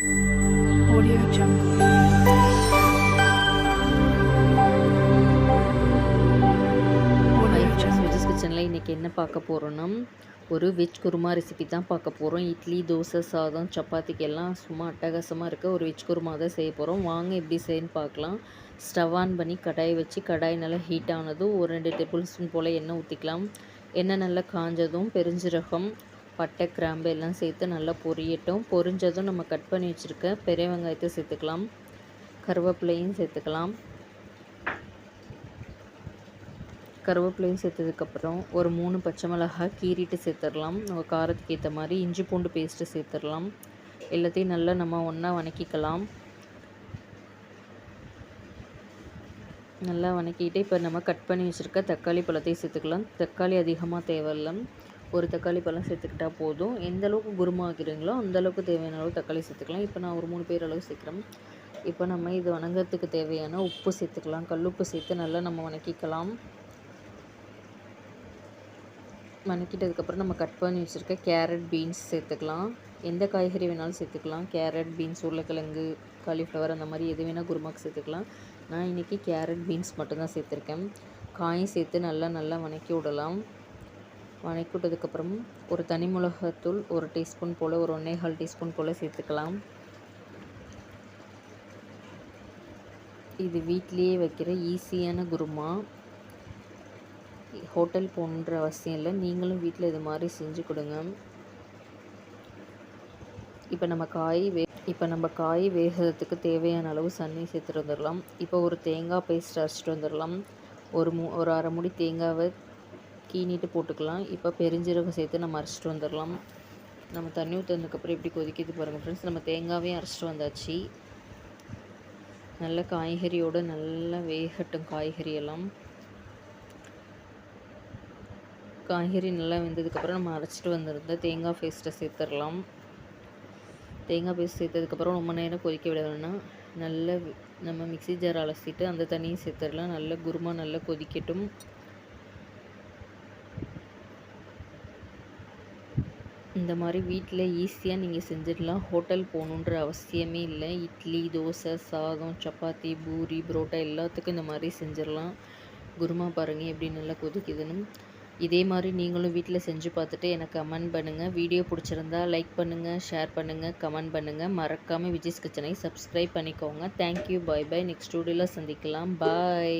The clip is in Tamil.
Audio Jungle. ஹாய் ஃப்ரெண்ட்ஸ், விஜஸ் கிச்சனில் இன்றைக்கி என்ன பார்க்க போகிறோன்னா ஒரு வெஜ் குருமா ரெசிபி தான் பார்க்க போகிறோம். இட்லி, தோசை, சாதம், சப்பாத்திக்கு எல்லாம் சும்மா அட்டகாசமாக இருக்க ஒரு வெஜ் குருமா தான் செய்ய போகிறோம். வாங்க எப்படி செய்யன்னு பார்க்கலாம். ஸ்டவ் ஆன் பண்ணி கடாய் வச்சு கடாய் நல்லா ஹீட் ஆனதும் ஒரு 2 டேபிள் ஸ்பூன் போல் எண்ணெய் ஊற்றிக்கலாம். எண்ணெய் நல்லா காஞ்சதும் பெருஞ்சீரகம், பட்டை, கிராம்பு எல்லாம் சேர்த்து நல்லா பொரியட்டும். பொரிஞ்சதும் நம்ம கட் பண்ணி வச்சுருக்க பெரிய வெங்காயத்தை சேர்த்துக்கலாம். கருவேப்பிலையும் சேர்த்துக்கலாம். கருவேப்பிலையும் சேர்த்ததுக்கப்புறம் ஒரு 3 பச்சை மிளகாய் கீறிட்டு சேர்த்துடலாம். நம்ம காரத்துக்கு ஏற்ற மாதிரி இஞ்சி பூண்டு பேஸ்ட்டு சேர்த்துடலாம். எல்லாத்தையும் நல்லா நம்ம ஒன்றா வதக்கிக்கலாம். நல்லா வதக்கிட்டு இப்போ நம்ம கட் பண்ணி வச்சுருக்க தக்காளி பழத்தையும் சேர்த்துக்கலாம். தக்காளி அதிகமாக தேவையில்லை, ஒரு தக்காளி பழம் சேர்த்துக்கிட்டால் போதும். எந்த அளவுக்கு குருமா வைக்கிறீங்களோ அந்தளவுக்கு தேவையான அளவு தக்காளி சேர்த்துக்கலாம். இப்போ நான் ஒரு 3 பேர் அளவு சேர்க்குறேன். இப்போ நம்ம இது வதங்கிறதுக்கு தேவையான உப்பு சேர்த்துக்கலாம். கல்லுப்பு சேர்த்து நல்லா நம்ம வதக்கிக்கலாம். வதக்கிட்டதுக்கப்புறம் நம்ம கட் பண்ணி வச்சுருக்க கேரட், பீன்ஸ் சேர்த்துக்கலாம். எந்த காய்கறி வேணாலும் சேர்த்துக்கலாம். கேரட், பீன்ஸ், உருளைக்கிழங்கு, காலிஃப்ளவர் அந்த மாதிரி எது வேணால் குருமாக்கு சேர்த்துக்கலாம். நான் இன்றைக்கி கேரட், பீன்ஸ் மட்டும்தான் சேர்த்துருக்கேன். காயும் சேர்த்து நல்லா வதக்கி விடலாம். வதக்கி விட்டதுக்கப்புறம் ஒரு தனி மிளகாத்தூள் 1 டீஸ்பூன் போல், ஒரு 1.25 டீஸ்பூன் போல் சேர்த்துக்கலாம். இது வீட்லேயே வைக்கிற ஈஸியான குருமா. ஹோட்டல் போன்ற அவசியம் இல்லை, நீங்களும் வீட்டில் இது மாதிரி செஞ்சு கொடுங்க. இப்போ நம்ம காய் வேகிறதுக்கு தேவையான அளவு தண்ணி சேர்த்துட்டு வந்துடலாம். இப்போ ஒரு தேங்காய் பேஸ்ட் அரைச்சிட்டு வந்துடலாம். ஒரு அரை முடி தேங்காவை கீனிட்டு போட்டுக்கலாம். இப்போ பெருஞ்சீரகம் சேர்த்து நம்ம அரைச்சிட்டு வந்துடலாம். நம்ம தண்ணி ஊற்றுனதுக்கப்புறம் எப்படி கொதிக்கிது பாருங்கள் ஃப்ரெண்ட்ஸ். நம்ம தேங்காவையும் அரைச்சிட்டு வந்தாச்சு. நல்ல காய்கறியோடு நல்லா வேகட்டும். காய்கறி நல்லா வெந்ததுக்கப்புறம் நம்ம அரைச்சிட்டு வந்திருந்த தேங்காய் பேஸ்ட்டை சேர்த்துடலாம். தேங்காய் பேஸ்ட் சேர்த்ததுக்கப்புறம் ரொம்ப நேரம் கொதிக்க விட வேணாம். நல்லா நம்ம மிக்ஸி ஜார் அலசிட்டு அந்த தண்ணியும் சேர்த்துடலாம். நல்ல குருமா நல்லா கொதிக்கட்டும். இந்த மாதிரி வீட்டில் ஈஸியாக நீங்கள் செஞ்சிடலாம். ஹோட்டல் போகணுன்ற அவசியமே இல்லை. இட்லி, தோசை, சாதம், சப்பாத்தி, பூரி, புரோட்டா எல்லாத்துக்கும் இந்த மாதிரி செஞ்சிடலாம். குருமா பாருங்கள் எப்படி நல்லா கொதிக்குதுன்னு. இதே மாதிரி நீங்களும் வீட்டில் செஞ்சு பார்த்துட்டு எனக்கு கமெண்ட் பண்ணுங்கள். வீடியோ பிடிச்சிருந்தா லைக் பண்ணுங்கள், ஷேர் பண்ணுங்கள், கமெண்ட் பண்ணுங்கள். மறக்காமல் விஜய்ஸ் கிச்சனை சப்ஸ்கிரைப் பண்ணிக்கோங்க. தேங்க்யூ, பாய் பாய். நெக்ஸ்ட் வீடியோவில் சந்திக்கலாம். பாய்.